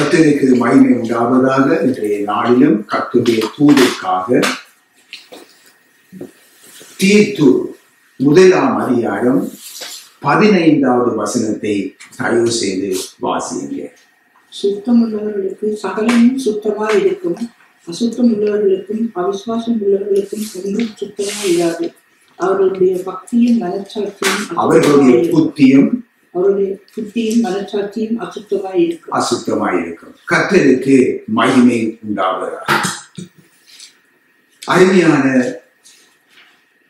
கர்த்தருக்கு மகிமை உண்டாவதாக. இன்றைய நாளிலும் கர்த்தருடைய தூதருக்காக தீத்து 1ஆம் அதிகாரம் 15வது வசனத்தை தயவு செய்து வாசியுங்க. சுத்தம் உள்ளவர்களுக்கு சகலமும் சுத்தமாய் இருக்கும், அசுத்தம் உள்ளவர்களுக்கும் அவிசுவாசம் உள்ளவர்களுக்கும் ஒன்றும் சுத்தமாய் இராது. அவர்களுடைய பக்தியும் மனச்சாட்சியும் அவர்களுடைய புத்தியும் மனச்சாட்சியும் அசுத்தமாய் இருக்கும். கர்த்தருக்கு மகிமை உண்டாவதாக. அருமையான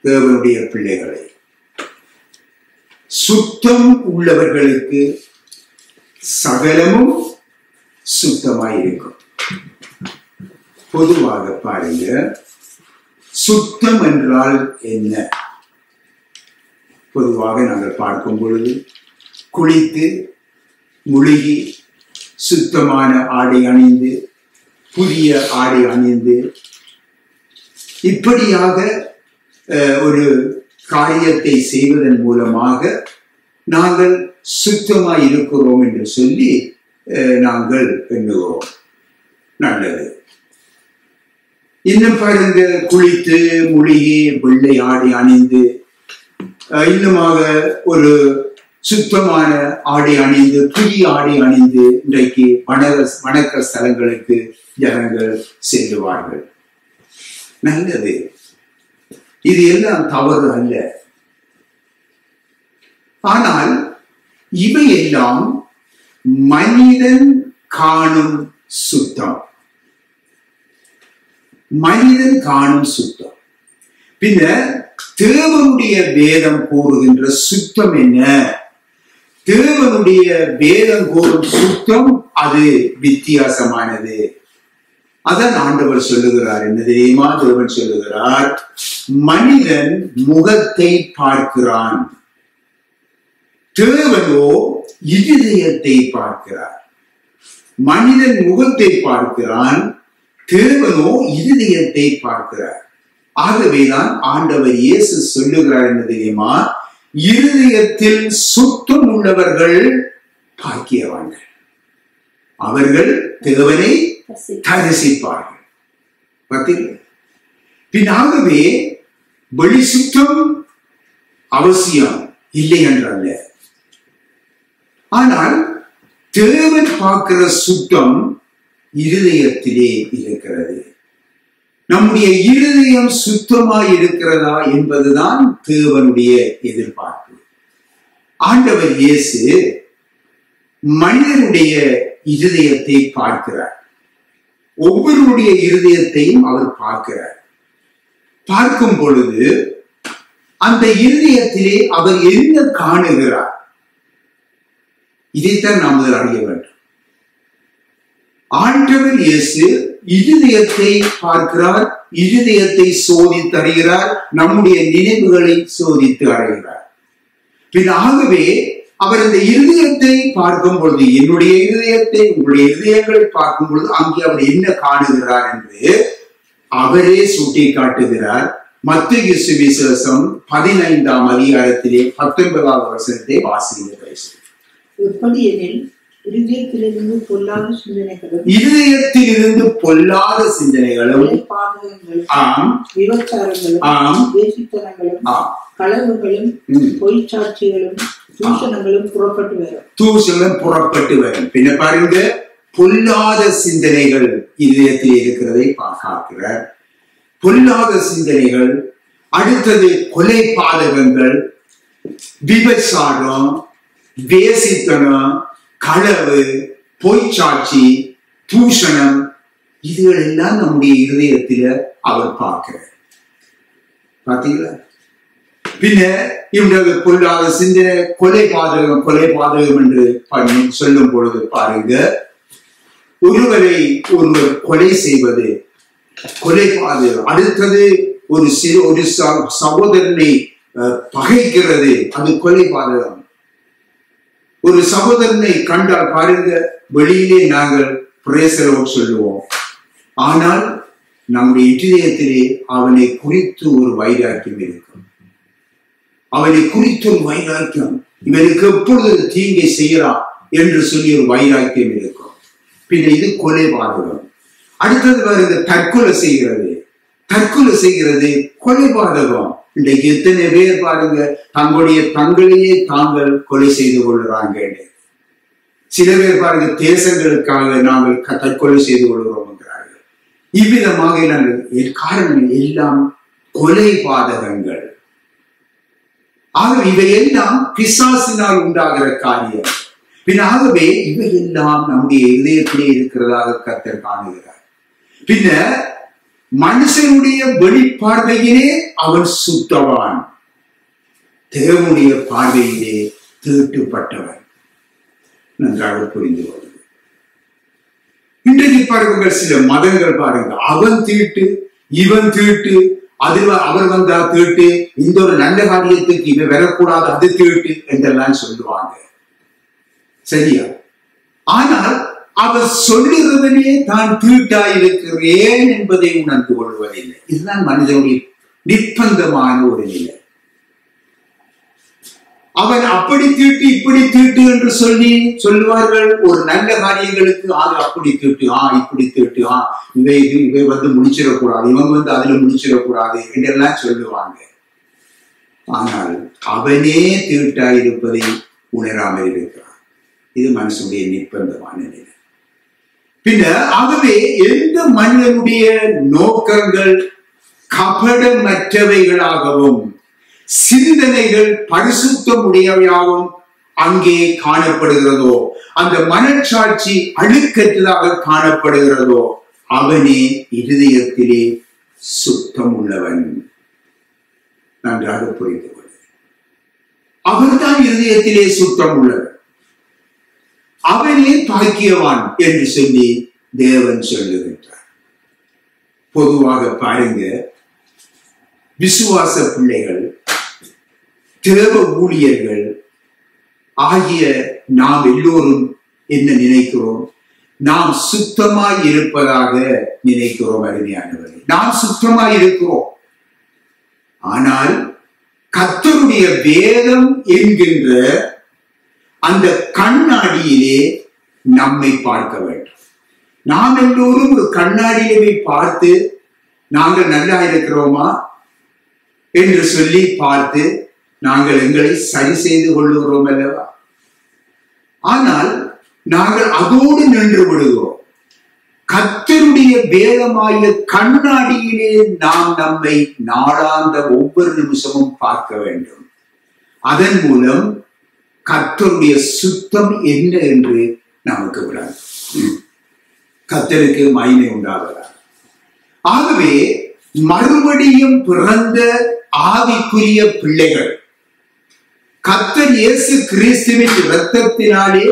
தேவனுடைய பிள்ளைகளை, சுத்தம் உள்ளவர்களுக்கு சகலமும் சுத்தமாய் இருக்கும். பொதுவாக பாருங்க, சுத்தம் என்றால் என்ன? பொதுவாக நாங்கள் பார்க்கும் பொழுது குளித்து முழுகி சுத்தமான ஆடை அணிந்து புதிய ஆடை அணிந்து இப்படியாக ஒரு காரியத்தை செய்வதன் மூலமாக நாங்கள் சுத்தமாய் இருக்கிறோம் என்று சொல்லி நாங்கள் எண்ணுகிறோம். நல்லது. இன்னும் பாருங்க, குளித்து முழுகி வெள்ளை ஆடை அணிந்து இன்னுமாக ஒரு சுத்தமான ஆடை அணிந்து புதிய ஆடை அணிந்து இன்றைக்கு வணக்க ஸ்தலங்களுக்கு ஜனங்கள் செல்லுவார்கள். நல்லது. இது எல்லாம் தவறு அல்ல. ஆனால் இவையெல்லாம் மனிதன் காணும் சுத்தம். மனிதன் காணும் சுத்தம். பின்ன தேவனுடைய வேதம் கூறுகின்ற சுத்தம் என்ன? தேவனுடைய வேதம் கூறும் சுத்தம் அது வித்தியாசமானது. அதான் ஆண்டவர் சொல்லுகிறார். என்ன தெரியுமா? தேவன் சொல்லுகிறார், மனிதன் முகத்தை பார்க்கிறான், தேவனோ இருதயத்தை பார்க்கிறார். மனிதன் முகத்தை பார்க்கிறான், தேவனோ இருதயத்தை பார்க்கிறார். ஆகவேதான் ஆண்டவர் இயேசு சொல்லுகிறார். என்ன தெரியுமா? இருதயத்தில் சுத்தம் உள்ளவர்கள் பாக்கியவான்கள், அவர்கள் தேவனை தரிசிப்பார்கள். பின்னாகவே வெளி சுத்தம் அவசியம் இல்லை என்றல்ல. ஆனால் தேவன் பார்க்கிற சுத்தம் இருதயத்திலே இருக்கிறது. நம்முடைய இருதயம் சுத்தமாய் இருக்கிறதா என்பதுதான் தேவனுடைய எதிர்பார்ப்பு. ஆண்டவர் இயேசு மனிதனுடைய இருதயத்தை பார்க்கிறார். ஒவ்வொருடைய இருதயத்தையும் அவர் பார்க்கிறார். பார்க்கும் பொழுது அந்த இருதயத்திலே அவர் என்ன காணுகிறார்? இதைத்தான் நாம் அறிய வேண்டும். ஆண்டவர் இயேசு இருதயத்தை பார்க்கிறார், இருதயத்தை சோதித்து அறிகிறார், நம்முடைய நினைவுகளை சோதித்து அறிகிறார். பின்னாகவே அவர் இந்த இருதயத்தை பார்க்கும் பொழுது, என்னுடைய இருதயத்தை உங்களுடைய இருதயங்களை பார்க்கும் பொழுது அங்கே அவர் என்ன காணுகிறார் என்று அவரே சுட்டி காட்டுகிறார். மத்தேயு சுவிசேஷம் 15ஆம் அதிகாரத்திலே 19வது வசனத்தை வாசிக்கிறேன். எப்படி எனில் இருதயத்திலிருந்து பொல்லாத சிந்தனைகளும் விபச்சாரங்களும் வேசித்தனங்களும் களவுகளும் பொய்ச்சாட்சிகளும் தூஷணங்களும் புறப்பட்டு வரும். பின்ன பாருங்க, பொல்லாத சிந்தனைகள் இதயத்தில் இருக்கிறதை பார்க்கிறார். பொல்லாத சிந்தனைகள். அடுத்தது கொலை பாதகங்கள், விபச்சாரம், வேசித்தனம், களவு, பொய்ச்சாட்சி, தூஷணம், இதுகள் எல்லாம் நம்முடைய இருதயத்தில அவர் பார்க்கிறார். பார்த்தீங்களா? பின்ன இவங்க பொல்லாத சிந்தனை, கொலை பாதகம் என்று சொல்லும் பொழுது பாருங்க, ஒருவரை ஒருவர் கொலை செய்வது கொலை பாதகம். அடுத்தது ஒரு சகோதரனை பகைக்கிறது, அது கொலை பாதகம். ஒரு சகோதரனை கண்டால் பாருங்க, வெளியிலே நாங்கள் பிரேசலோடு சொல்லுவோம், ஆனால் நம்முடைய இதயத்திலே அவனை குறித்து ஒரு வைராக்கியம் இருக்கும். அவனை குறித்து ஒரு வைராக்கியம், இவனுக்கு எப்பொழுது தீங்கை செய்யலாம் என்று சொல்லி ஒரு வைராக்கியம் இருக்கும். பின்ன இது கொலைபாதகம். அடுத்தது பாருங்க, தற்கொலை செய்கிறது. தற்கொலை செய்கிறது கொலைபாதகம். இன்றைக்கு எத்தனை பேர் பாருங்க தங்களையே தாங்கள் கொலை செய்து கொள்ளுறாங்க. சில பேர் பாருங்க தேசங்களுக்காக நாங்கள் தற்கொலை செய்து கொள்கிறோம் என்கிறார்கள். இவ்விதமாக காரணம் எல்லாம் கொலைபாதகங்கள். ஆக இவையெல்லாம் பிசாசினால் உண்டாகிற காரியம். பின்னாகவே இவையெல்லாம் நம்முடைய இதயத்திலே இருக்கிறதாக கர்த்தர் காணுகிறார். பின்ன மனுஷனுடைய வெளிப்பார்வையிலே அவன் சுத்தவான், தேவனுடைய பார்வையிலே தீட்டுப்பட்டவன். நன்றாக புரிந்து கொள்ளுங்கள். இன்றைக்கு பாருங்கள் சில மதங்கள் பாருங்க, அவன் தீட்டு இவன் தீட்டு, அதில் அவர் வந்தா தீட்டு, இந்த ஒரு நல்ல காரியத்துக்கு இவன் வரக்கூடாது அது தீட்டு என்றெல்லாம் சொல்லுவாங்க. சரியா? ஆனால் அவர் சொல்லுகிறவனே தான் தீட்டாயிருக்கிறேன் என்பதை உணர்ந்து கொள்வதில்லை. இதுதான் மனிதனுடைய நிர்பந்தமான ஒரு நிலை. அவன் அப்படி தீட்டு இப்படி தீட்டு என்று சொல்லுவார்கள். ஒரு நல்ல காரியங்களுக்கு அது அப்படி தீட்டு, இப்படி தீட்டு, இவை வந்து முடிச்சிடக்கூடாது, இவங்க அதுல முடிச்சிடக்கூடாது என்றெல்லாம் சொல்லுவாங்க. ஆனால் அவனே தீட்டாயிருப்பதை உணராமல் இருக்கிறான். இது மனுஷனுடைய நிர்பந்தமான நிலை. பின்னர் ஆகவே எந்த மனிதனுடைய நோக்கங்கள் கபடமற்றவைகளாகவும் சிந்தனைகள் பரிசுத்தமுடையவையாகவும் அங்கே காணப்படுகிறதோ, அந்த மனச்சாட்சி அழுக்கற்றதாக காணப்படுகிறதோ, அவனே இருதயத்திலே சுத்தம் உள்ளவன். நன்றாக புரிந்து கொள்ள, அவன்தான் இருதயத்திலே சுத்தம் உள்ளவன், அவனே பாக்கியவான் என்று சொல்லி தேவன் சொல்லுகின்றார். பொதுவாக பாருங்க, விசுவாச பிள்ளைகள், தேவ ஊழியர்கள் ஆகிய நாம் எல்லோரும் என்ன நினைக்கிறோம்? நாம் சுத்தமாய் இருப்பதாக நினைக்கிறோம். அருமையானவர்கள், நாம் சுத்தமாய் இருக்கிறோம். ஆனால் கர்த்தருடைய வேதம் என்கின்ற அந்த கண்ணாடியிலே நம்மை பார்க்க வேண்டும். நாம் எல்லோரும் ஒரு கண்ணாடியிலே பார்த்து நாங்கள் நல்லா இருக்கிறோமா என்று சொல்லி பார்த்து நாங்கள் எங்களை சரி செய்து கொள்ளுகிறோம் அல்லவா? ஆனால் நாங்கள் அதோடு நின்று விடுகிறோம். கர்த்தருடைய வேதமாகிய கண்ணாடியிலே நாம் நம்மை நாளாந்த ஒவ்வொரு நிமிஷமும் பார்க்க வேண்டும். அதன் மூலம் கர்த்தருடைய சுத்தம் என்ன என்று நமக்கு விடாது. கர்த்தருக்கு மகிமை உண்டாவதா. ஆகவே மறுபடியும் பிறந்த ஆவிக்குரிய பிள்ளைகள் கர்த்தர் இயேசு கிறிஸ்துவின் இரத்தத்தினாலே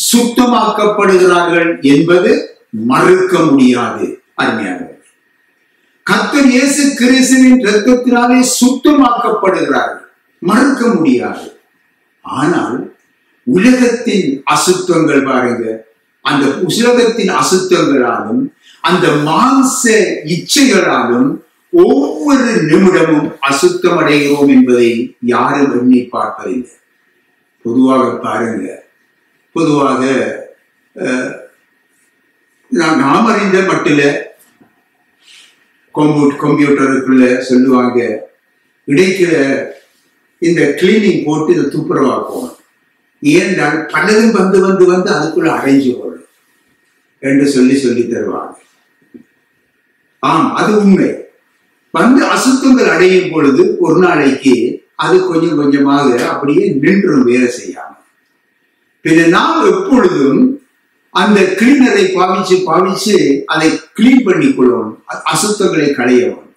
சுத்தமாக்கப்படுகிறார்கள் என்பது மறுக்க முடியாது. அருமையானவர்கள், கர்த்தர் இயேசு கிறிஸ்துவின் இரத்தத்தினாலே சுத்தமாக்கப்படுகிறார்கள், மறுக்க முடியாது. ஆனால் உலகத்தின் அசுத்தங்கள் பாருங்க, அந்த உலகத்தின் அசுத்தங்களாலும் அந்த மாംസ இச்சைகளாலும் ஒவ்வொரு நிமிடமும் அசுத்தம் அடைகிறோம் என்பதை யாரும் எண்ணி பார்ப்பதில்லை. பொதுவாக பாருங்க, பொதுவாக நாம் அறிந்த மட்டில் கம்ப்யூட்டருக்குள்ள சொல்லுவாங்க, இடைக்கிற இந்த கிளீனிங் போட்டு இதை துப்புரவாக்குவோம். ஏனென்றால் பலரும் வந்து வந்து வந்து அதுக்குள்ள அடைஞ்சு கொள்ளும் என்று சொல்லி தருவாங்க. அது உண்மை. வந்து அசுத்தங்கள் அடையும் பொழுது ஒரு நாளைக்கு அது கொஞ்சம் கொஞ்சமாக அப்படியே நின்றும் வேலை செய்யாம. பின்ன நாம் எப்பொழுதும் அந்த கிளீனரை பாவிச்சு அதை கிளீன் பண்ணி கொள்ளணும், அசுத்தங்களை களைய வேண்டும்.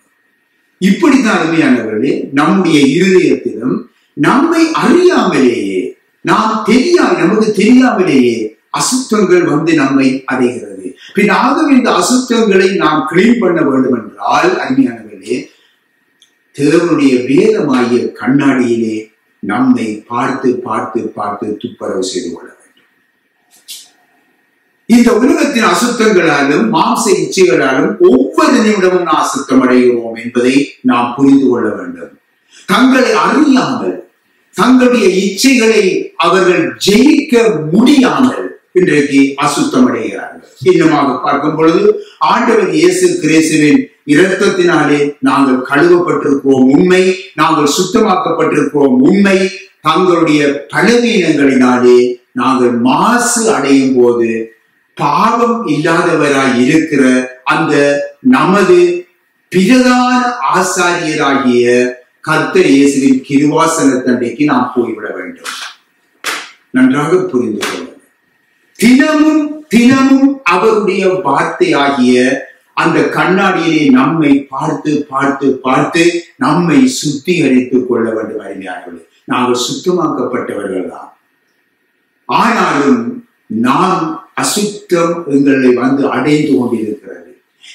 இப்படித்தான் அருமையானவர்களே, நம்முடைய இருதயத்திலும் நம்மை அறியாமலேயே நமக்கு தெரியாமலேயே அசுத்தங்கள் வந்து நம்மை அடைகிறது. பின் ஆகவே இந்த அசுத்தங்களை நாம் கிளீன் பண்ண வேண்டும் என்றால் அருமையானவர்களே, தேவனுடைய வேதமாகிய கண்ணாடியிலே நம்மை பார்த்து பார்த்து பார்த்து துப்புரவு செய்து கொள்ள வேண்டும். இந்த உலகத்தின் அசுத்தங்களாலும் மாம்ச இச்சைகளாலும் ஒவ்வொரு நிமிடமும் நாம் அசுத்தம் அடைகிறோம் என்பதை நாம் புரிந்து கொள்ள வேண்டும். தங்களை அறியாமல் தங்களுடைய இச்சைகளை அவர்கள் ஜெயிக்க முடியாமல் இன்றைக்கு அசுத்தம் அடைகிறார்கள். இன்னமாக பார்க்கும் பொழுது ஆண்டவர் இயேசு கிறிஸ்துவின் இரத்தத்தினாலே நாங்கள் கழுவப்பட்டிருக்கிறோம் உண்மை, நாங்கள் சுத்தமாக்கப்பட்டிருக்கிறோம் உண்மை. தங்களுடைய பலவீனங்களினாலே நாங்கள் மாசு அடையும் போது பாவம் இல்லாதவராய் இருக்கிற அந்த நமது பிரதான ஆசாரியராகிய கர்த்தர் இயேசுவின் கிருபாசன தண்டைக்கு நாம் போய்விட வேண்டும். நன்றாக புரிந்து கொள்ள தினமும் தினமும் அவருடைய வார்த்தையாகிய அந்த கண்ணாடியிலே நம்மை பார்த்து பார்த்து பார்த்து நம்மை சுத்திகரித்துக் கொள்ள வேண்டும். அருமையானவர்களே, நாங்கள் சுத்தமாக்கப்பட்டவர்கள் தான். ஆனாலும் நாம் அசுத்தம் எங்களை வந்து அடைந்து கொண்டிருக்கிறது.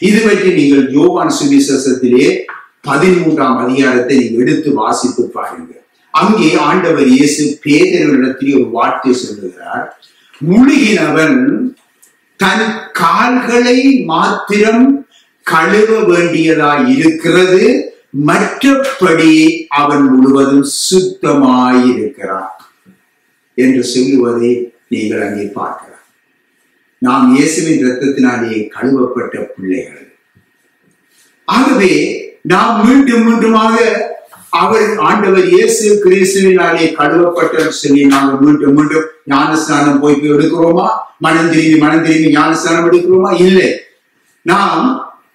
இது பற்றி நீங்கள் யோவான் சுவிசேஷத்திலே 13ஆம் அதிகாரத்தை நீங்கள் எடுத்து வாசித்து பாருங்க. அங்கே ஆண்டவர் இயேசு பேதுருவிடத்திலே ஒரு வார்த்தை சொல்லுகிறார். முழுகினவன் தன் கால்களை மாத்திரம் கழுவ வேண்டியதாய் இருக்கிறது, மற்றபடி அவன் முழுவதும் சுத்தமாயிருக்கிறான் என்று சொல்லுவதை நீங்கள் அங்கே பார்க்கலாம். நாம் இயேசுவின் இரத்தத்தினாலே கழுவப்பட்ட பிள்ளைகள். ஆகவே நாம் மீண்டும் மீண்டுமாக அவர் ஆண்டவர் இயேசு கிறிஸ்துவினாலே கழுவப்பட்ட சொல்லி நாங்கள் மீண்டும் மீண்டும் ஞானஸ்நானம் போய் எடுக்கிறோமா? மனம் திரும்பி ஞானஸ்நானம் எடுக்கிறோமா? இல்லை. நாம்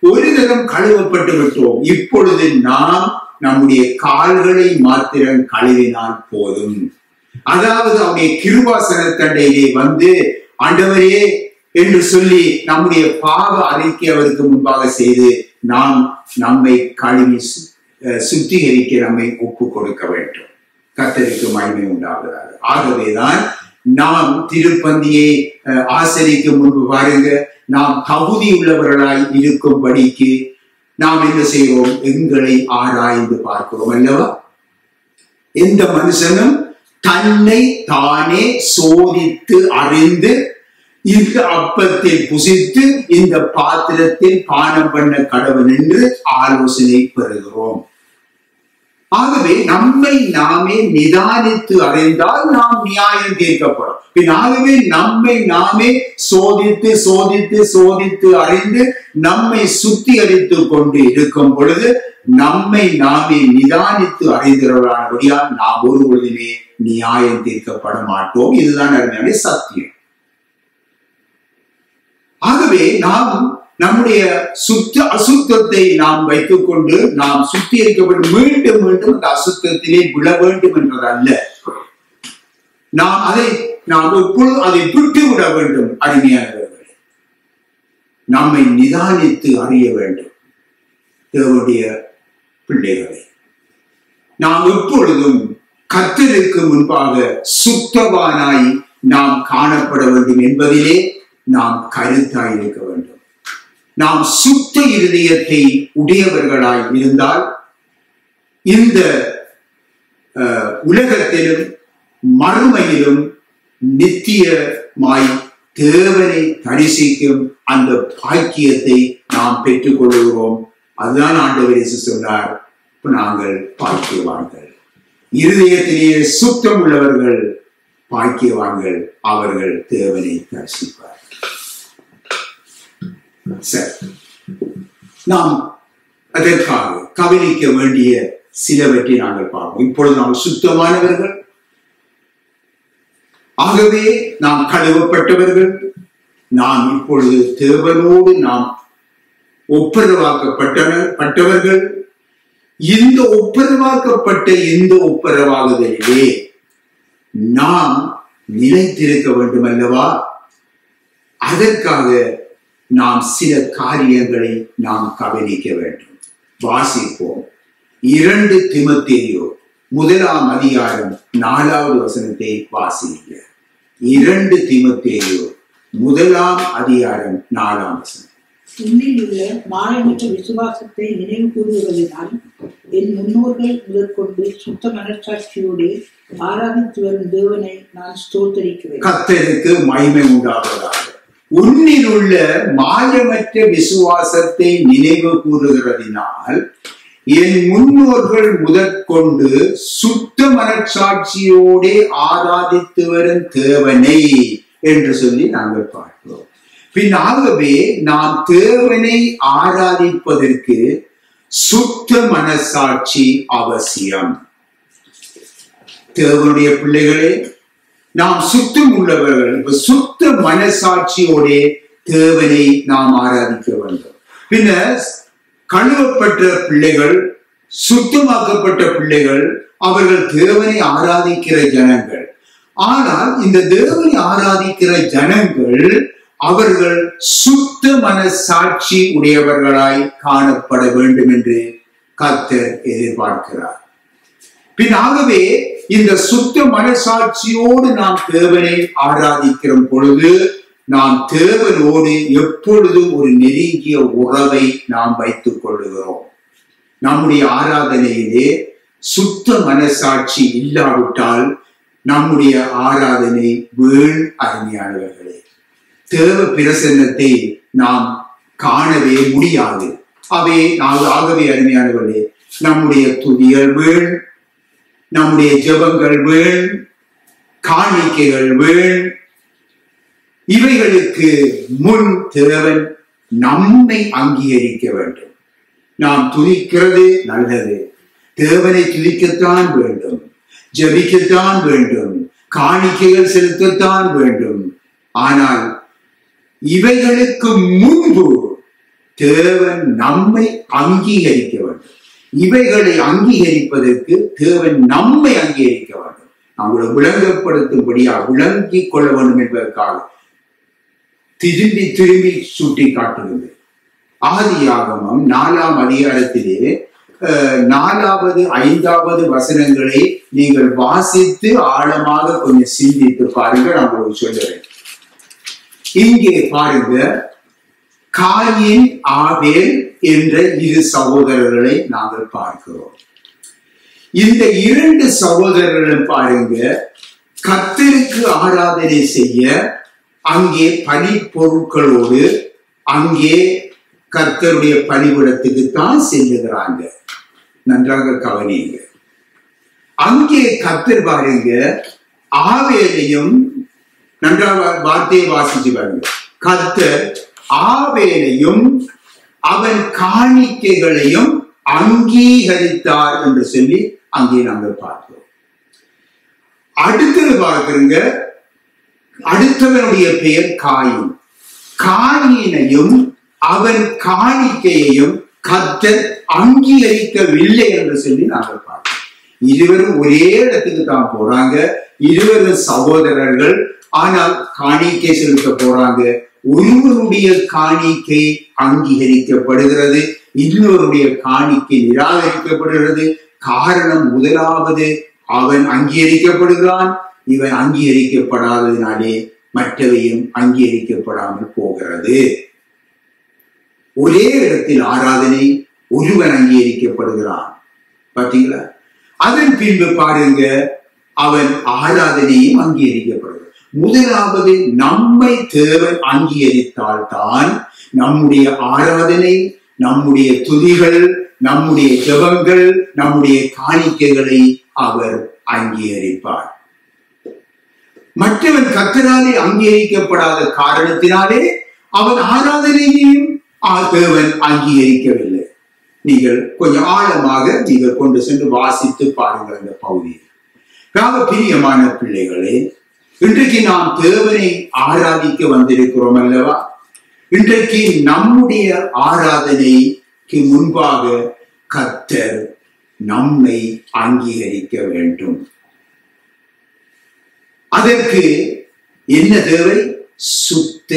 ஒரு தரம் கழுவப்பட்டு விட்டோம். இப்பொழுது நாம் நம்முடைய கால்களை மாத்திரம் கழுவினால் போதும். அதாவது அவருடைய கிருபாசன தண்டையிலே வந்து ஆண்டவரே என்று சொல்லி நம்முடைய பாவ அறிக்கை அவருக்கு முன்பாக செய்து நாம் நம்மை கழுவி சுத்திகரிக்க நம்மை ஒப்பு கொடுக்க வேண்டும். கர்த்தருக்கு மகிமை உண்டாகிறார். ஆகவேதான் நாம் திருப்பந்தியை ஆசரிக்கும் முன்பு பாருங்க, நாம் தகுதி உள்ளவர்களாய் இருக்கும்படிக்கு நாம் என்ன செய்வோம்? எங்களை ஆராய்ந்து பார்க்கிறோம் அல்லவா? எந்த மனுஷனும் தன்னை தானே சோதித்து அறிந்து இந்த அப்பத்தில் புசித்து இந்த பாத்திரத்தில் பானம் பண்ண கடவுள் என்று ஆலோசனை பெறுகிறோம். ஆகவே நம்மை நாமே நிதானித்து அறிந்தால் நாம் நியாயம் தீர்க்கப்படும். ஆகவே நம்மை நாமே சோதித்து சோதித்து சோதித்து அறிந்து நம்மை சுத்திகரித்துக் கொண்டு இருக்கும் பொழுது நம்மை நாமே நிதானித்து அறிந்தவர்களானபடியால் நாம் ஒரு பொழுதுமே நியாயம் தீர்க்கப்பட மாட்டோம். இதுதான் அருமையான சத்தியம். ஆகவே நாம் நம்முடைய அசுத்தத்தை நாம் வைத்துக் கொண்டு நாம் சுத்திகரிக்கப்படும் மீண்டும் மீண்டும் அந்த அசுத்தத்திலே விழ வேண்டும் என்பதல்ல. நாம் எப்பொழுது அதை விட்டு விட வேண்டும். அருமையானவர்களே, நம்மை நிதானித்து அறிய வேண்டும். தேவனுடைய பிள்ளைகளை நாம் எப்பொழுதும் கர்த்தருக்கு முன்பாக சுத்தவானாய் நாம் காணப்பட வேண்டும் என்பதிலே நாம் கருத்தாய் இருக்க வேண்டும். நாம் சுத்த இருதயத்தை உடையவர்களாய் இருந்தால் இந்த உலகத்திலும் மறுமையிலும் நித்தியமாய் தேவனை தரிசிக்கும் அந்த பாக்கியத்தை நாம் பெற்றுக் கொள்கிறோம். அதுதான் ஆண்டவர் இயேசு சொன்னார், நாங்கள் பாக்கியவான்கள். இருதயத்திலேயே சுத்தம் உள்ளவர்கள் பாக்கியவான்கள், அவர்கள் தேவனை தரிசிப்பார். சரி, நாம் அதற்காக கவனிக்க வேண்டிய சிலவற்றை நாங்கள் பார்ப்போம். இப்பொழுது நாம் சுத்தமானவர்கள், ஆகவே நாம் கழுவப்பட்டவர்கள். நாம் இப்பொழுது தேவனோடு நாம் ஒப்புரவாக்கப்பட்டவர்கள். இந்த ஒப்புரவாக்கப்பட்ட இந்த ஒப்புரவாகுதலிலே நாம் நிலைத்திருக்க வேண்டும் அல்லவா? அதற்காக நாம் சில காரியங்களை நாம் கவனிக்க வேண்டும். வாசிப்போம். 2 தீமோத்தேயு 1ஆம் அதிகாரம் 4வது வசனத்தை வாசிங்க. 2 தீமோத்தேயு 1ஆம் அதிகாரம் 4ஆம் வசனம். உன்னில் உள்ள மாயமற்ற விசுவாசத்தை நினைவு கூறுவதனால் என் முன்னோர்கள் முதற்கொண்டு சுத்த மனசாட்சியோடு ஆராதித்து வரும் தேவனை நான் ஸ்தோத்தரிக்கிறேன். கர்த்தருக்கு மகிமை உண்டாவதாக. உன்னில் உள்ள மாயமற்ற விசுவாசத்தை நினைவு கூறுகிறதினால் என் முன்னோர்கள் முதற்கொண்டு சுத்த மனசாட்சியோட ஆராதித்து வரும் தேவனை என்று சொல்லி நாங்கள் பார்க்கிறோம். பின்னாகவே நாம் தேவனை ஆராதிப்பதற்கு சுத்த மனசாட்சி அவசியம். தேவனுடைய பிள்ளைகளே, நாம் சுத்தம் உள்ளவர்கள். இப்ப சுத்த மனசாட்சியோட தேவனை நாம் ஆராதிக்க வேண்டும். பின்னர் கழுவப்பட்ட பிள்ளைகள், சுத்தமாக்கப்பட்ட பிள்ளைகள், அவர்கள் தேவனை ஆராதிக்கிற ஜனங்கள். ஆனால் இந்த தேவனை ஆராதிக்கிற ஜனங்கள் அவர்கள் சுத்த மனசாட்சி உடையவர்களாய் காணப்பட வேண்டும் என்று கர்த்தர் எதிர்பார்க்கிறார். பின்னாகவே இந்த சுத்த மனசாட்சியோடு நாம் தேவனை ஆராதிக்கிற பொழுது நாம் தேவனோடு எப்பொழுதும் ஒரு நெருங்கிய உறவை நாம் வைத்துக் கொள்ளுகிறோம். நம்முடைய ஆராதனையிலே சுத்த மனசாட்சி இல்லாவிட்டால் நம்முடைய ஆராதனை வீண். அருமையானவர்களே, தேவ பிரசன்னத்தை நாம் காணவே முடியாது. ஆகவே அருமையானவர்களே, நம்முடைய துதிகள் வீண், நம்முடைய ஜெபங்கள் வீண், காணிக்கைகள் வீண். இவைகளுக்கு முன் தேவன் நம்மை அங்கீகரிக்க வேண்டும். நாம் துதிக்கிறது நல்லது, தேவனை துதிக்கத்தான் வேண்டும், ஜெபிக்கத்தான் வேண்டும், காணிக்கைகள் செலுத்தத்தான் வேண்டும். ஆனால் இவைகளுக்கு முன்பு தேவன் நம்மை அங்கீகரிக்க வேண்டும். இவைகளை அங்கீகரிப்பதற்கு தேவன் நம்மை அங்கீகரிக்க வேண்டும். நம்மளை விளங்கப்படுத்தும்படியா விளங்கிக் கொள்ள வேண்டும் என்பதற்காக திரும்பி திரும்பி சுட்டி காட்டுகிறது. ஆதியாகமம் 4ஆம் அதிகாரத்திலே 4வது 5வது வசனங்களை நீங்கள் வாசித்து ஆழமாக கொஞ்சம் சிந்தித்து பாருங்கள். நான் உங்களுக்கு சொல்லுறேன். இங்கே பாருங்க, காயின் ஆபேல் என்ற இரு சகோதரர்களை நாங்கள் பார்க்கிறோம். இந்த 2 சகோதரர்களும் பாருங்க, கர்த்தருக்கு ஆராதனை செய்ய அங்கே பலி பொருட்களோடு அங்கே கர்த்தருடைய பலிபீடத்துக்கு தான் செல்லுகிறாங்க. நன்றாக கவனிங்க. அங்கே கர்த்தர் பாருங்க, ஆவேலையும் நன்றாக வார்த்தையை வாசிச்சு பாருங்க. கர்த்தர் ஆவேலையும் அவன் காணிக்கைகளையும் அங்கீகரித்தார் என்று சொல்லி அங்கே நாங்கள் பார்க்கிறோம். அடுத்தது பார்க்கிறோங்க, அடுத்தவனுடைய பெயர் காயின். காயினையும் அவன் காணிக்கையையும் கர்த்தர் அங்கீகரிக்கவில்லை என்று சொல்லி நாங்கள் பார்க்கிறோம். இருவரும் ஒரே இடத்துக்கு தான் போறாங்க, இருவரும் சகோதரர்கள். ஆனால் காணிக்கை செலுத்த போறாங்க. ஒருவருடைய காணிக்கை அங்கீகரிக்கப்படுகிறது, இன்னொருடைய காணிக்கை நிராகரிக்கப்படுகிறது. காரணம், முதலாவது அவன் அங்கீகரிக்கப்படுகிறான், இவன் அங்கீகரிக்கப்படாததினாலே மற்றவையும் அங்கீகரிக்கப்படாமல் போகிறது. ஒரே இடத்தில் ஆராதனை, ஒருவன் அங்கீகரிக்கப்படுகிறான். பார்த்தீங்களா? அதன் பின்பு பாருங்க, அவன் ஆராதனையும் அங்கீகரிக்கப்படுகிறது. முதலாவது நம்மை தேவன் அங்கீகரித்தால் தான் நம்முடைய ஆராதனை, நம்முடைய துதிகள், நம்முடைய ஜெபங்கள், நம்முடைய காணிக்கைகளை அவர் அங்கீகரிப்பார். மற்றவன் கர்த்தராலே அங்கீகரிக்கப்படாத காரணத்தினாலே அவன் ஆராதனையையும் தேவன் அங்கீகரிக்கவில்லை. நீங்கள் கொஞ்சம் ஆழமாக நீங்கள் கொண்டு சென்று வாசித்து பாருங்கள் அந்த பகுதியை. பிரியமான பிள்ளைகளே, இன்றைக்கு நாம் தேவனை ஆராதிக்க வந்திருக்கிறோம் அல்லவா? இன்றைக்கு நம்முடைய ஆராதனைக்கு முன்பாக கர்த்தர் நம்மை அங்கீகரிக்க வேண்டும். அதற்கு என்ன தேவை? சுத்த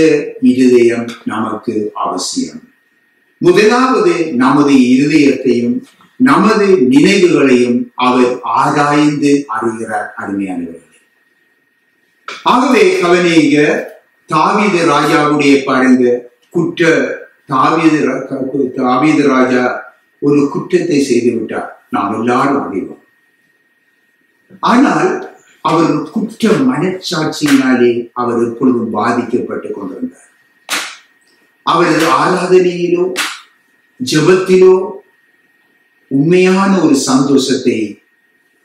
இருதயம் நமக்கு அவசியம். முதலாவது நமது இருதயத்தையும் நமது நினைவுகளையும் அவர் ஆராய்ந்து அறிகிறார். அருமையானவர்களே, ஆகவே கவனிங்க, தாவீது ராஜாவுடைய பாருங்க தாவீது ராஜா ஒரு குற்றத்தை செய்து விட்டார். நாம் எல்லாரும் அறிவோம். ஆனால் அவர் குற்ற மனச்சாட்சியினாலே அவர் எப்பொழுதும் பாதிக்கப்பட்டுக் கொண்டிருந்தார். அவரது ஆராதனையிலோ ஜெபத்திலோ உண்மையான ஒரு சந்தோஷத்தை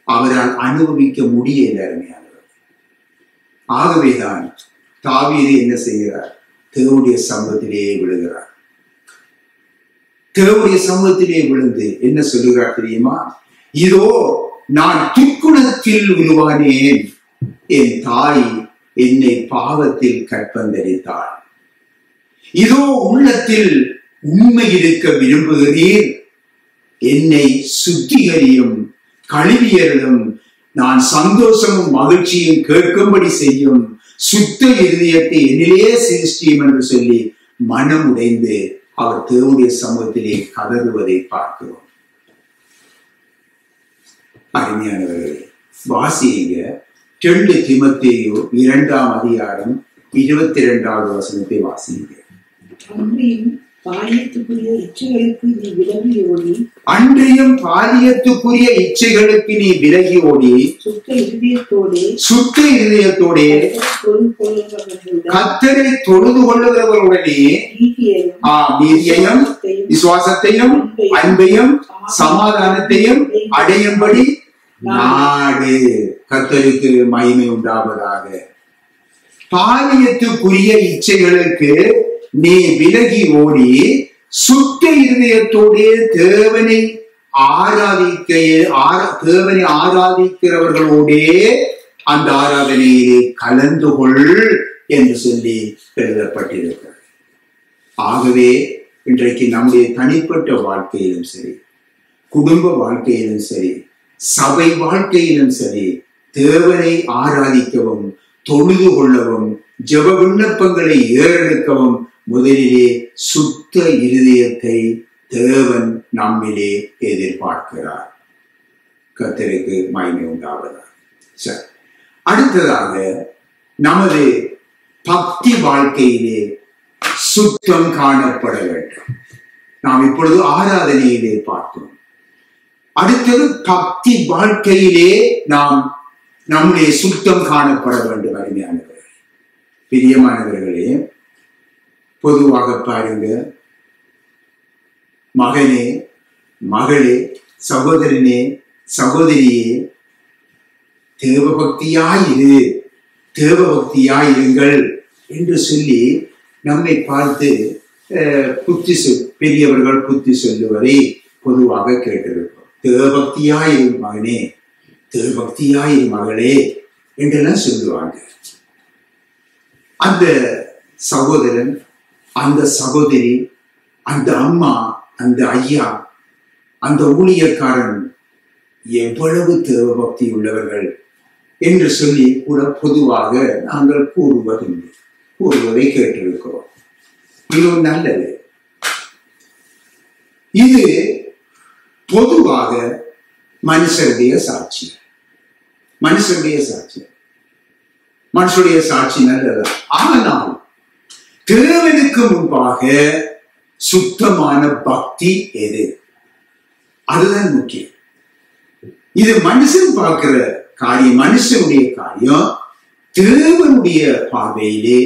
அவரால் அனுபவிக்க முடியல. ஆகவேதான் தாவீது என்ன செய்கிறார்? தேவனுடைய சமூகத்திலேயே விழுகிறார். தேவனுடைய சமூகத்திலே விழுந்து என்ன சொல்லுகிறார் தெரியுமா? இதோ நான் துக்குணத்தில் உருவானேன், என் தாய் என்னை பாவத்தில் கற்பந்தரித்தாள். இதோ உள்ளத்தில் உண்மை இருக்க விரும்புகிறீர், என்னை சுத்திகரியும், கழுவியர்களும், நான் சந்தோஷமும் மகிழ்ச்சியும் கேட்கும்படி செய்யும், சுத்த இருதயத்தை என்னிலே சிருஷ்டியும் என்று சொல்லி மனம் உடைந்து அவர் தேவனுடைய சமூகத்திலே கதறுவதை பார்க்கிறோம். அருமையானவர்களே, வாசியுங்க 2 தீமோத்தேயு 2ஆம் அதிகாரம் 22வது வசனத்தை வாசியுங்க. அன்றியும் பாலியத்துக்குரிய இச்சைகளுக்கு நீ விலகி ஓடி சுத்த இருதயத்தோடே கர்த்தரை தொழுது கொள்ளுகிறவர்களுடனே நீதியையும் விசுவாசத்தையும் அன்பையும் சமாதானத்தையும் அடையும்படி நாடு. கர்த்தருக்கு மகிமை உண்டாவதாக. பாலியத்துக்குரிய இச்சைகளுக்கு நீ விலகி ஓடி சுத்த இருதயத்தோடே தேவனை ஆராதிக்கிறவர்களோடே அந்த ஆராதனையிலே கலந்து கொள் என்று சொல்லி எழுதப்பட்டிருக்கிறது. ஆகவே இன்றைக்கு நம்முடைய தனிப்பட்ட வாழ்க்கையிலும் சரி, குடும்ப வாழ்க்கையிலும் சரி, சபை வாழ்க்கையிலும் சரி, தேவனை ஆராதிக்கவும் தொழுது கொள்ளவும் ஜெப விண்ணப்பங்களை ஏறெடுக்கவும் முதலிலே சுத்த இருதயத்தை தேவன் நம்மிலே எதிர்பார்க்கிறார். கர்த்தருக்கு மகிமை உண்டாவதாக. சரி, அடுத்ததாக நமது பக்தி வாழ்க்கையிலே சுத்தம் காணப்பட வேண்டும். நாம் இப்பொழுது ஆராதனையிலே பார்த்தோம். அடுத்தது பக்தி வாழ்க்கையிலே நாம் நம்முடைய சுத்தம் காணப்பட வேண்டும். அருமையானவர்களே, பிரியமானவர்களே, பொதுவாக பாருங்க, மகனே, மகளே, சகோதரனே, சகோதரியே, தேவபக்தியாயிருங்கள் என்று சொல்லி நம்மை பார்த்து பெரியவர்கள் புத்தி சொல்லுவதை பொதுவாக கேட்டிருக்கிறோம். தேவபக்தியாயிரு மகனே, தேவபக்தியாயிரு மகளே என்றெல்லாம் சொல்லுவாங்க. அந்த சகோதரன், அந்த சகோதரி, அந்த அம்மா, அந்த ஐயா, அந்த ஊழியக்காரன் எவ்வளவு தேவபக்தி உள்ளவர்கள் என்று சொல்லி கூட பொதுவாக நாங்கள் கூறுவதை கேட்டிருக்கிறோம். இது நல்லது. இது பொதுவாக மனுஷருடைய சாட்சி. மனுஷருடைய சாட்சி நல்லது. ஆனால் தேவனுக்கு முன்பாக சுத்தமான பக்தி எது? அதுதான் முக்கியம். இது மனுஷன் பார்க்கிற காரியம், மனுஷனுடைய காரியம். தேவனுடைய பார்வையிலே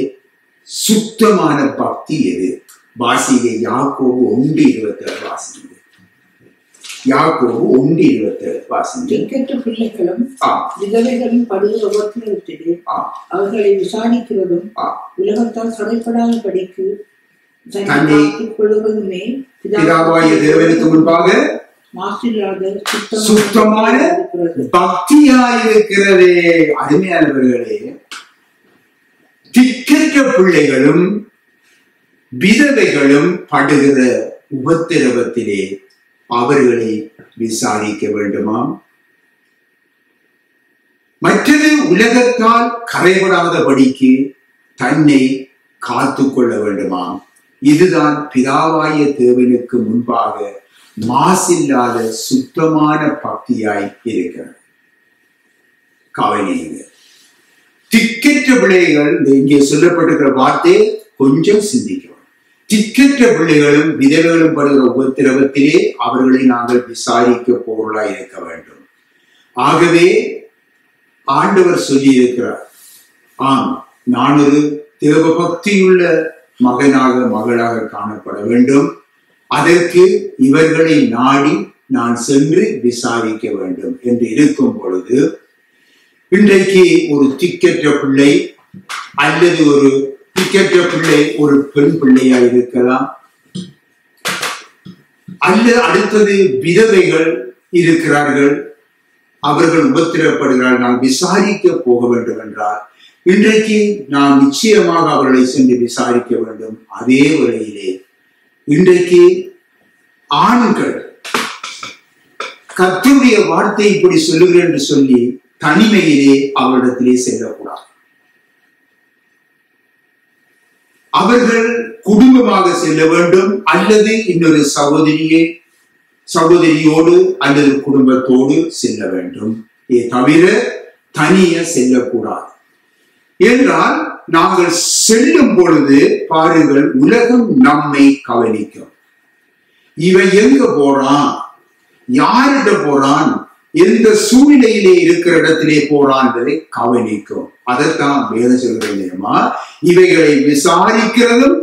சுத்தமான பக்தி எது? வாசியிலே யாக்கோபு 1:27 வாசிங்க. யாக்கோபு 1:27 வாசிங்க. திக்கற்ற பிள்ளைகளும் விதவைகளும் படுகிற உபத்திரவத்திலே அவர்களை விசாரிக்கிறதும் உலகத்தால் தடைப்படாத படிக்கு தன்னை கொள்வதுமே பிதாவாகிய தேவனுக்கு முன்பாக மாசில்லாத சுத்தமான பக்தியாயிருக்கிறதே. அருமையானவர்களே, திக்கற்ற பிள்ளைகளும் விதவைகளும் படுகிற உபத்திரவத்திலே அவர்களை விசாரிக்க வேண்டுமாம். மற்றது உலகத்தால் கரைபடாதபடிக்கு தன்னை காத்து கொள்ள வேண்டுமாம். இதுதான் பிதாவாய தேவனுக்கு முன்பாக மாசில்லாத சுத்தமான பக்தியாய் இருக்கிறது. கவனியுங்கள், திக்கற்ற பிள்ளைகள், இங்கே சொல்லப்பட்டிருக்கிற வார்த்தையை கொஞ்சம் சிந்திக்கவும். திக்கற்ற பிள்ளைகளும் விதவைகளும் படுகிற உபத்திரவத்திலே அவர்களை நாங்கள் விசாரிக்க பொருளாய் இருக்க வேண்டும். ஆகவே ஆண்டவர் சொல்லி இருக்கிறார், ஆம், நான் ஒரு தேவபக்தியுள்ள மகனாக மகளாக காணப்பட வேண்டும். அதற்கு இவர்களை நாடி நான் சென்று விசாரிக்க வேண்டும் என்று இருக்கும் பொழுது, இன்றைக்கு ஒரு திக்கற்ற பிள்ளை அல்லது ஒரு திக்கற்ற பிள்ளை ஒரு பெண் பிள்ளையா இருக்கலாம், அல்லது அடுத்தது விதவைகள் இருக்கிறார்கள், அவர்கள் உபத்திரப்படுகிறார்கள். நாம் விசாரிக்க போக வேண்டும் என்றால் இன்றைக்கு நாம் நிச்சயமாக அவர்களை சென்று விசாரிக்க வேண்டும். அதே வேளையிலே இன்றைக்கு ஆண்கள் கர்த்தருடைய வார்த்தை இப்படி சொல்லுகிறேன் என்று சொல்லி தனிமையிலே அவரிடத்திலே செல்லக்கூடாது. அவர்கள் குடும்பமாக செல்ல வேண்டும், அல்லது இன்னொரு சகோதரியோடு அல்லது குடும்பத்தோடு செல்ல வேண்டும். தவிர தனிய செல்லக்கூடாது. என்றால் நாங்கள் செல்லும் பொழுது பாருங்கள், உலகம் நம்மை கவனிக்கும். இவன் எங்க போறான், யாரிட போறான், எந்த சூழ்நிலையிலே இருக்கிற இடத்திலே போறான் என்பதை கவனிக்கும். அதைத்தான் வேதம் சொல்கிறேன். இவைகளை விசாரிக்கிறதும்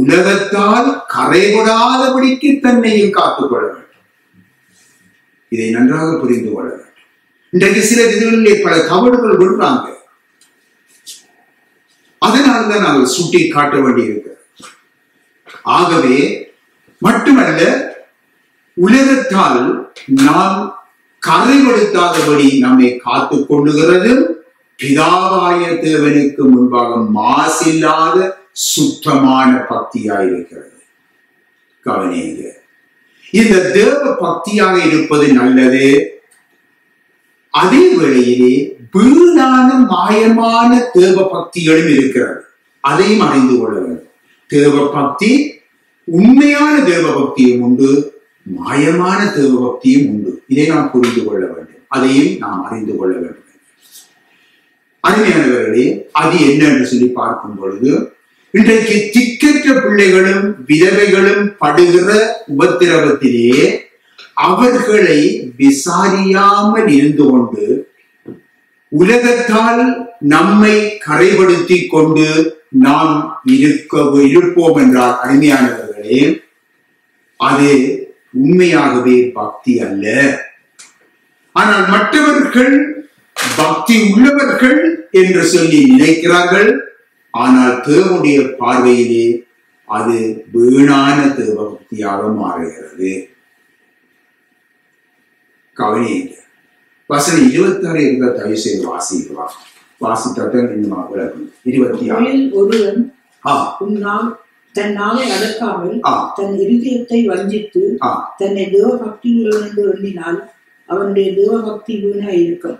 உலகத்தால் கரைபடாதபடிக்கு தன்னையும் காத்துக்கொள்ள வேண்டும். இதை நன்றாக புரிந்து கொள்ள வேண்டும். இன்றைக்கு சில இதுகளிலே பல தவறுகள் விடுறாங்க. அதனால்தான் நாங்கள் சுட்டி காட்ட வேண்டியிருக்கிறது. ஆகவே மட்டுமல்ல, உலகத்தால் நாம் கரைபடுத்தாதபடி நம்மை காத்துக் கொள்ளுகிறது பிதாவாய தேவனுக்கு முன்பாக மாசில்லாத சுத்தமான பக்தியாயிருக்கிறது. கவனிங்க, இந்த தேவ பக்தியாக இருப்பது நல்லது. அதே வேளையிலே வீணான மாயமான தேவ பக்திகளும் இருக்கிறது. அதையும் அறிந்து கொள்ள வேண்டும். தேவ பக்தி, உண்மையான தேவ பக்தியும் உண்டு, மாயமான தேவ பக்தியும் உண்டு. இதை நாம் புரிந்து கொள்ள வேண்டும். அதையும் நாம் அறிந்து கொள்ள வேண்டும். அருமையானவர்களே, அது என்ன என்று சொல்லி பார்க்கும் பொழுது, இன்றைக்கு திக்கற்ற பிள்ளைகளும் விதவைகளும் படுகிற உபத்திரவத்திலே அவர்களை விசாரியாமல் இருந்து கொண்டு உலகத்தால் நம்மை கரைபடுத்தி கொண்டு நாம் இருப்போம் என்றால், அருமையானவர்களே, அது உண்மையாகவே பக்தி அல்ல. ஆனால் மற்றவர்கள் பக்தி உள்ளவர்கள் என்று சொல்லி நினைக்கிறார்கள். ஆனால் தேவனுடைய பார்வையிலே அது வீணான தேவ பக்தியாக மாறுகிறது. கவனியுங்க, வசனம் 26 இருக்க தயவு செய்து வாசிக்கலாம். வாசித்தான் 26. ஒருவன் தன் நாவை அடக்காமல் தன் இருதயத்தை வஞ்சித்து தன்னை தேவ பக்தி உள்ளவன் என்று எண்ணினால் அவனுடைய தேவ பக்தி வீணாய் இருக்கும்.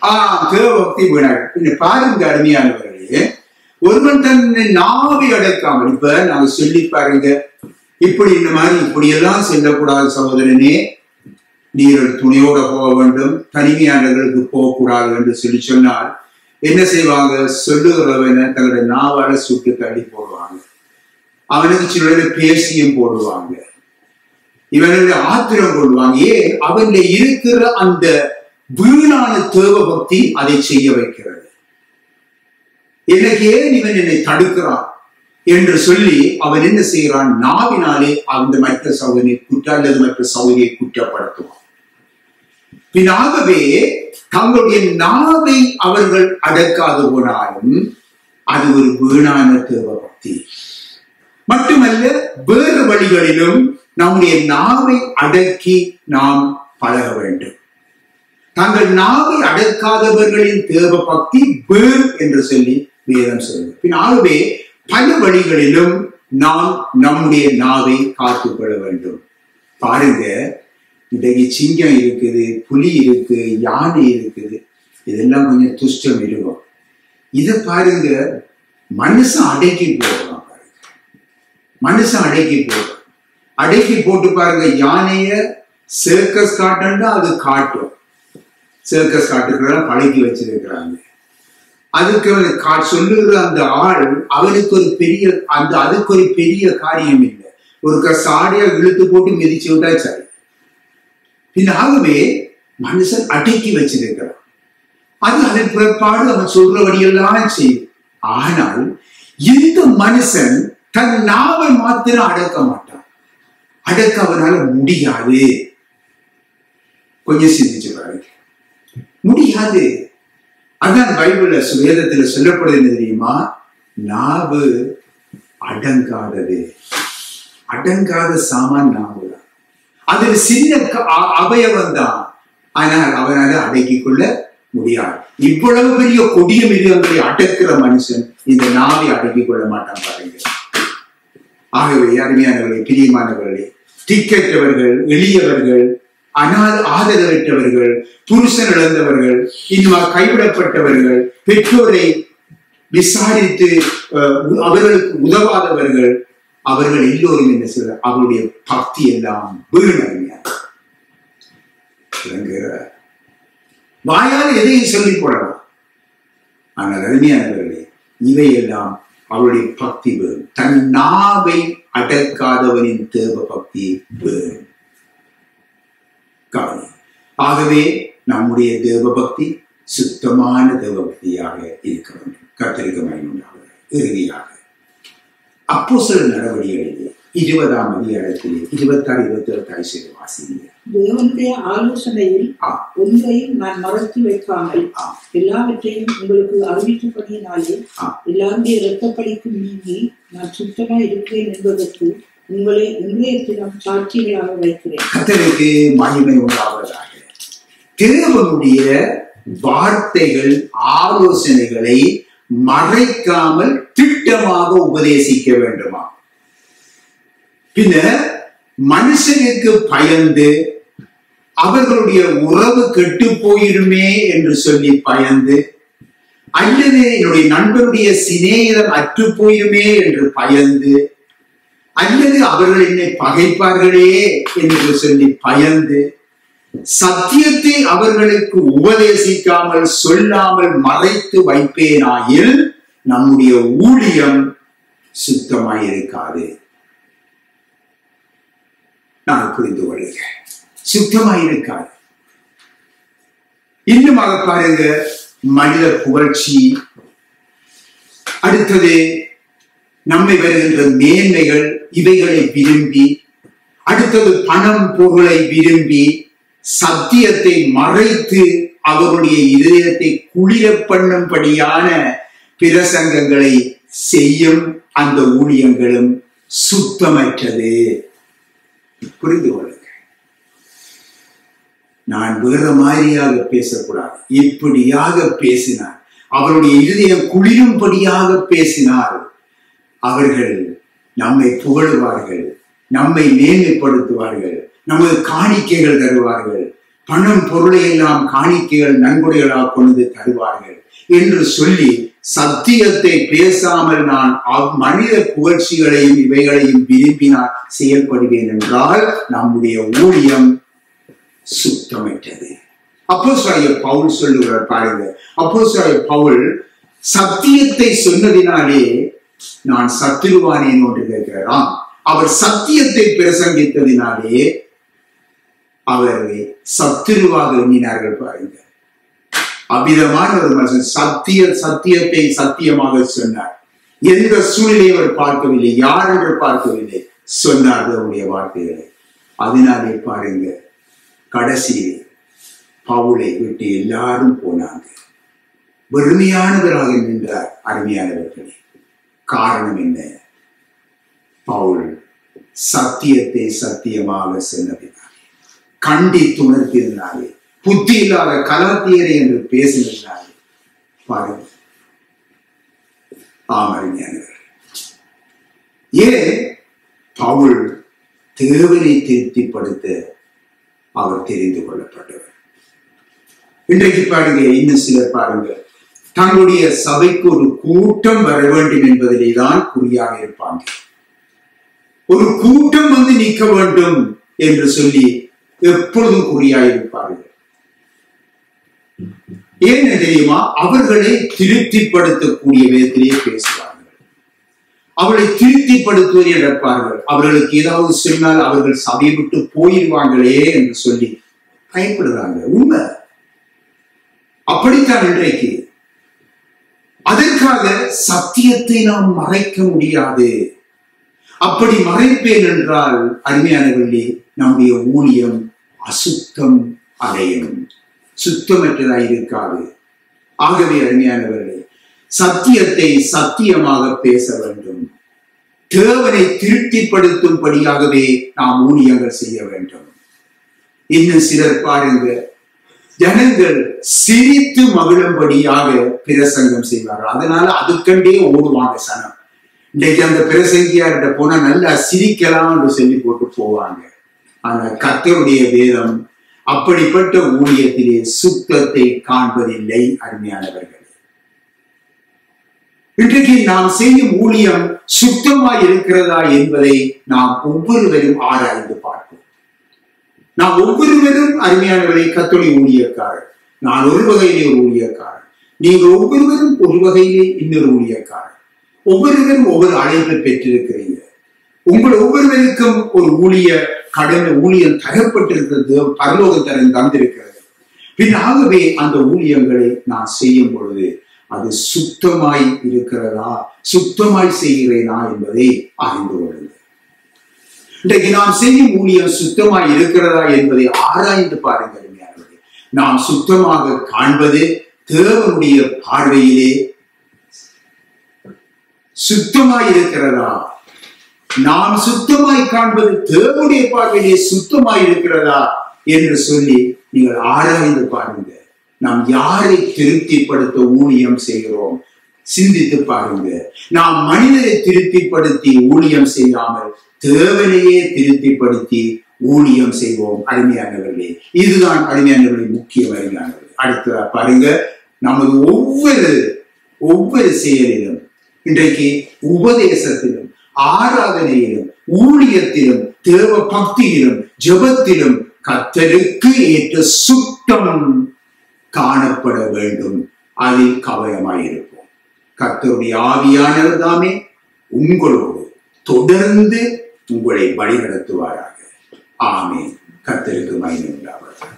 தேவ பக்தி வீணாய். பாருங்க அருமையானவர்களே, ஒருவன் தன்னை நாவை அடக்காமல், இப்ப நாங்க சொல்லி பாருங்க, இப்படி இந்த மாதிரி இப்படி எல்லாம் செல்லக்கூடாது சகோதரனே, நீங்கள் துணியோட போக வேண்டும், தனிமையானவர்களுக்கு போகக்கூடாது என்று சொல்லி சொன்னால் என்ன செய்வாங்க? சொல்லுகிறவன தங்களுடைய நாவால சுட்டு தள்ளி போடுவாங்க. அவனுக்கு சில பேசியும் போடுவாங்க. இவனுடைய ஆத்திரம் கொள்வாங்க. ஏன்? அவன்ல இருக்கிற அந்த வீணான தேவ பக்தி அதை செய்ய வைக்கிறது. எனக்கு ஏன் இவன் என்னை தடுக்கிறான் என்று சொல்லி அவன் என்ன செய்கிறான்? நாவினாலே அந்த மற்ற சகோதரியை அல்லது மற்ற சகோதரியை குற்றப்படுத்துவான். பின்னாகவே தங்களுடைய நாவை அவர்கள் அடக்காது போனாலும் அது ஒரு வீணான தேவ பக்தி. மட்டுமல்ல, வேறு வழிகளிலும் நம்முடைய நாவை அடக்கி நாம் பழக வேண்டும். தங்கள் நாவை அடக்காதவர்களின் தேவ பக்தி வேறு என்று சொல்லி வேதம் சொல்லுது. பின்னாகவே பல வழிகளிலும் நாம் நம்முடைய நாவை காத்துக்கொள்ள வேண்டும். பாருங்க, இன்றைக்கு சிங்கம் இருக்குது, புலி இருக்கு, யானை இருக்குது, இதெல்லாம் கொஞ்சம் துஷ்டம் இருக்கும். இதை பாருங்க, மனுஷன் அடக்கி போடுறான். மனுஷன் அடக்கி போடுறான். அடக்கி போட்டு பாருங்க, யானைய சர்க்கஸ் காட்டுன்னா அது காட்டும். சர்க்கஸ் காட்டுக்கிறதெல்லாம் பழக்கி வச்சிருக்கிறாங்க. அதுக்கு சொல்லுகிற அந்த ஆள் அவனுக்கு ஒரு பெரிய அதுக்கு ஒரு பெரிய காரியம் இல்லை. ஒரு சாடியா இழுத்து போட்டு மிதிச்சு விட்டா சரி. பின்னாகவே மனுஷன் அடக்கி வச்சிருக்கிறான். அது அதன் பிற்பாடு அவன் சொல்றபடியெல்லாம் செய்யும். ஆனால் இந்த மனுஷன் தன் நாவை மாத்திரம் அடக்க மாட்டான். அடக்க அவனால முடியாது. கொஞ்சம் சிந்திச்சு பாருங்க, முடியாது. அதான் பைபிள்ல வேதத்துல சொல்லப்படுது என்ன தெரியுமா? நாவு அடங்காதது. அடங்காத சாமான் நாவு தான். அது சின்ன அவயவம் தான், ஆனால் அவனால அடக்கிக் கொள்ள முடியாது. இவ்வளவு பெரிய கொடிய மிருகங்களை அடக்குற மனுஷன் இந்த நாவை அடக்கிக் கொள்ள மாட்டான் பாருங்க. ஆகவே அருமையானவர்களே, பிரியமானவர்களே, திக்கற்றவர்கள், எளியவர்கள், ஆதரவற்றவர்கள், புருஷன் இழந்தவர்கள், இன்னும் கைவிடப்பட்டவர்கள், பெற்றோரை விசாரித்து அவர்களுக்கு உதவாதவர்கள், அவர்கள் எல்லோரும் என்ன சொல்ற அவருடைய பக்தி எல்லாம் வீணமையா. வாயால் எதையும் சொல்லி போடலாம், ஆனால் அருமையானவர்களே, இவையெல்லாம் அவருடைய பக்தி வேறு. தன் நாவை அடக்காதவனின் தேவ பக்தி வேறு. ஆகவே நம்முடைய தேவ பக்தி சுத்தமான தேவ பக்தியாக இருக்க வேண்டும். கர்த்தருக்கு மகிமை உண்டாக. இறுதியாக அப்போஸ்தலர் நடவடிக்கைகளிலே 20ஆம் அதிகாரத்திலே 26, 27 வாசிங்க. தேவனுடைய ஆலோசனையில் ஒன்றையும் நான் மறைத்து வைக்காமல் எல்லாவற்றையும் உங்களுக்கு அறிவித்தபடியினாலே எல்லாருடைய இரத்தப்படிக்கு நீங்கி நான் சுத்தமாய் இருக்கிறேன் என்பதற்கு உங்களை இன்றைய தினம் சாட்சிகளாக வைக்கிறேன். கர்த்தருக்கு மகிமை உண்டாவதாக. தேவனுடைய வார்த்தைகள், ஆலோசனைகளை மறைக்காமல் திட்டமாக உபதேசிக்க வேண்டுமா? பின்ன மனுஷனுக்கு பயந்து அவர்களுடைய உறவு கெட்டு போயிருமே என்று சொல்லி பயந்து, அல்லது என்னுடைய நண்பருடைய சிநேகிதம் அற்று போயிருமே என்று பயந்து, அல்லது அவர்கள் என்னை பகைப்பார்களே என்று சொல்லி பயந்து, சத்தியத்தை அவர்களுக்கு உபதேசிக்காமல் சொல்லாமல் மறைத்து வைப்பேனாயில் நம்முடைய ஊழியம் சுத்தமாயிருக்காது. நான் புரிந்து கொள்கிறேன், சுத்தமாயிருக்காது. இன்னுமாக பாருங்க, மனித புகழ்ச்சி, அடுத்தது நம்மை வருகின்ற மேன்மைகள், இவைகளை விரும்பி, அடுத்தது பணம் பொருளை விரும்பி சத்தியத்தை மறைத்து அவருடைய இதயத்தை குளிர பண்ணும்படியான பிரசங்கங்களை செய்யும் அந்த ஊழியங்களும் சுத்தமற்றது. புரிந்து கொள்ளுங்க. நான் வேற மாதிரியாக பேசக்கூடாது. இப்படியாக பேசினார், அவருடைய இதயம் குளிரும்படியாக பேசினார், அவர்கள் நம்மை புகழுவார்கள், நம்மை மேன்மைப்படுத்துவார்கள், நமது காணிக்கைகள் தருவார்கள், பணம் பொருளை எல்லாம் காணிக்கைகள் நன்கொடைகளாக கொண்டு தருவார்கள் என்று சொல்லி சத்தியத்தை பேசாமல் நான் மனித புகழ்ச்சிகளையும் இவைகளையும் விரும்பினால் செயல்படுவேன் என்றால் நம்முடைய ஊழியம் சுத்தமற்றது. அப்போஸ்தலர் பவுல் சொல்லுகிறார் பாருங்க. அப்போஸ்தலர் பவுல் சத்தியத்தை சொன்னதினாலே நான் சத்துருவானேன் என்று கேட்கிறாராம். அவர் சத்தியத்தை பிரசங்கித்ததினாலே அவரை சத்துருவாக எண்ணினார்கள் பாருங்க. அவ்விதமான ஒரு மனுஷன் சத்தியத்தை சத்தியமாக சொன்னார். எந்த சூழ்நிலையை அவர் பார்க்கவில்லை, யார் என்று பார்க்கவில்லை, சொன்னார் அவருடைய வார்த்தைகளை. அதனாலே பாருங்க, கடைசியில் பவுலை விட்டு எல்லாரும் போனாங்க. வெறுமையானவராக நின்றார். அருமையானவர்களே, காரணம் என்ன? பவுல் சத்தியத்தை சத்தியமாக சொன்னதினாலே, கண்டித்துணர்த்தினாலே, புத்தி இல்லாத கலாத்தியரை என்று பேசினாலே பாருங்க. ஆமறிஞானவர் ஏன் பவுல் தேவனை திருப்திப்படுத்த அவர் தெரிந்து கொள்ளப்பட்டவர். இன்றைக்கு பாருங்க, இன்னும் சிலர் பாருங்க, தங்களுடைய சபைக்கு ஒரு கூட்டம் வர வேண்டும் என்பதிலே தான் குறியாக இருப்பாங்க. ஒரு கூட்டம் வந்து நிற்க வேண்டும் என்று சொல்லி எப்பொழுதும் குறியாயிருப்பார்கள். ஏன் தெரியுமா? அவர்களை திருப்திப்படுத்தக்கூடிய விதத்திலேயே பேசுவார்கள். அவர்களை திருப்திப்படுத்துவதை நடப்பார்கள். அவர்களுக்கு ஏதாவது சொன்னால் அவர்கள் சபையை விட்டு போயிடுவாங்களே என்று சொல்லி பயப்படுறாங்க. உண்மை அப்படித்தான் இன்றைக்கு. அதற்காக சத்தியத்தை நாம் மறைக்க முடியாது. அப்படி மறைப்பேன் என்றால் அருமையானவர்களே, நம்முடைய ஊழியம் அசுத்தம் அடையும், சுத்தமற்றதாய் இருக்காது. ஆகவே அருமையானவர்களே, சத்தியத்தை சத்தியமாக பேச வேண்டும். தேவனை திருப்திப்படுத்தும்படியாகவே நாம் ஊழியங்கள் செய்ய வேண்டும். இன்னும் சிலர் பாருங்க, ஜனங்கள் சிரித்து மகிழும்படியாக பிரசங்கம் செய்வார்கள். அதனால அதுக்கண்டே ஓடுவாங்க சனம். இன்றைக்கு அந்த பிரசங்கியார்கிட்ட போனா நல்லா சிரிக்கலாம்னு சொல்லி போட்டு போவாங்க. ஆனா கர்த்தருடைய வேதம் அப்படிப்பட்ட ஊழியத்திலே சுத்தத்தை காண்பதில்லை. அருமையானவர்கள், இன்றைக்கு நாம் செய்யும் ஊழியம் சுத்தமாய் இருக்கிறதா என்பதை நாம் ஒவ்வொருவரும் ஆராய்ந்து பார்ப்போம். நாம் ஒவ்வொருவரும் அருமையானவரை கர்த்தருடைய ஊழியக்காரர். நான் ஒரு வகையிலே ஒரு ஊழியக்காரர், நீங்கள் ஒவ்வொருவரும் ஒரு வகையிலே இன்னொரு ஊழியக்காரர். ஒவ்வொருவரும் ஒவ்வொரு அழைப்பை பெற்றிருக்கிறீங்க. உங்கள் ஒவ்வொருவருக்கும் ஒரு ஊழியம் தரப்பட்டிருக்கிறது, பரலோக தரம் தந்திருக்கிறது. பின்னாகவே அந்த ஊழியங்களை நான் செய்யும் பொழுது அது சுத்தமாய் இருக்கிறதா, சுத்தமாய் செய்கிறேனா என்பதை அறிந்து கொள்ளுங்கள். இன்றைக்கு நாம் செய்யும் ஊழியம் சுத்தமாய் இருக்கிறதா என்பதை ஆராய்ந்து பாருங்கள். நாம் சுத்தமாக காண்பது தேவனுடைய பார்வையிலே சுத்தமாய் இருக்கிறதா? நாம் சுத்தமாய் காண்பது தேவனுடைய பார்வையிலே சுத்தமாய் இருக்கிறதா என்று சொல்லி நீங்கள் ஆராய்ந்து பாருங்க. நாம் யாரை திருப்திப்படுத்த ஊழியம் செய்கிறோம் சிந்தித்து பாருங்க. நாம் மனிதரை திருப்திப்படுத்தி ஊழியம் செய்யாமல் தேவனையே திருப்திப்படுத்தி ஊழியம் செய்வோம். அருமையானவர்களே, இதுதான் அருமையானவர்களே முக்கிய அருமையானவர்கள். அடுத்ததா பாருங்க, நமது ஒவ்வொரு செயலிலும், இன்றைக்கு உபதேசத்திலும், ஆராதனையிலும், ஊழியத்திலும், தேவ பக்தியிலும், ஜெபத்திலும் கர்த்தருக்கு ஏற்ற சுத்தம் காணப்பட வேண்டும். அதில் கவனமாயிருப்போம். கர்த்தருடைய ஆவியானவர் தாமே உங்களோடு தொடர்ந்து உங்களை வழிநடத்துவாராக. ஆமென். கர்த்தருக்கு மகிமை உண்டாவதாக.